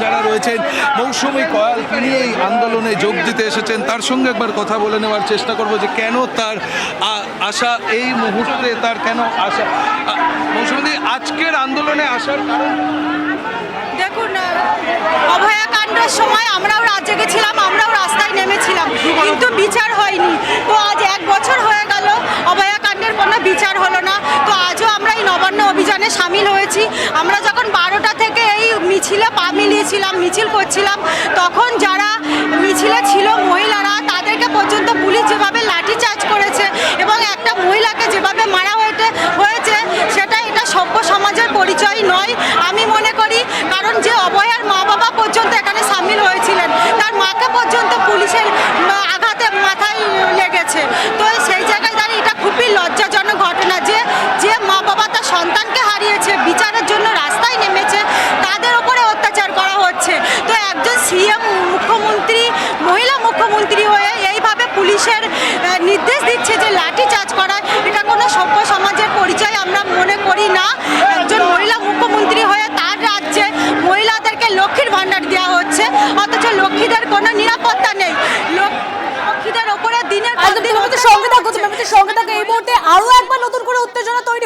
যারা রয়েছেন, মৌসুমী কয়াল তিনি এই আন্দোলনে যোগ দিতে এসেছেন, তার সঙ্গে একবার কথা বলে নেওয়ার চেষ্টা করব যে কেন তার আশা, এই মুহূর্তে তার কেন আশা। মৌসুমী, আজকের আন্দোলনে আসার কারণ? দেখুন, অভয়াকাণ্ডের সময় আমরাও রাজ্যে গেছিলাম, আমরাও রাস্তায় নেমেছিলাম, কিন্তু বিচার হয়নি। তো আজ 1 বছর হয়ে গেল অভয়াকাণ্ডের কোনো বিচার হলো না। তো আজও আমরা এই নবান্ন অভিযানে সামিল হয়েছি। আমরা যখন 12টা থেকে এই মিছিলে পা মিলিয়েছিলাম, মিছিল করছিলাম, তখন যারা মিছিলে ছিল মহিলারা, তাদেরকে পর্যন্ত পুলিশ যেভাবে লাঠিচার্জ করেছে এবং একটা মহিলাকে যেভাবে মারা হয়েছে সেটা এটা সভ্য সমাজের পরিচয় নয় আমি মনে করি। কারণ যে অভয়ার মা বাবা পর্যন্ত এখানে সামিল হয়েছিলেন, তার মাকে পর্যন্ত পুলিশের আঘাতে মাথায় লেগেছে। তো সেই জায়গায় দাঁড়িয়ে এটা খুবই লজ্জাজনক ঘটনা যে যে মা বাবা তার সন্তানকে হারিয়েছে, বিচারের জন্য রাস্তায় নেমেছে, তাদের ওপরে অত্যাচার করা হচ্ছে। তো একজন সিএম, মুখ্যমন্ত্রী, মহিলা মুখ্যমন্ত্রী হয়ে এইভাবে পুলিশের নির্দেশ দিচ্ছে যে লাঠি চার্জ করা, এটা কোনো সভ্য সমাজের পরিচয় আমরা মনে করি না। একজন মহিলা মুখ্যমন্ত্রী হয়ে তার রাজ্যে মহিলাদেরকে লক্ষ্মীর ভাণ্ডার দেওয়া হচ্ছে, অথচ লক্ষ্মীদের কোনো নিরাপত্তা নেই। লক্ষ্মীদের ওপরে দিনের পর দিন সঙ্গে থাকো, এই মুহূর্তে আরো একবার নতুন করে উত্তেজনা তৈরি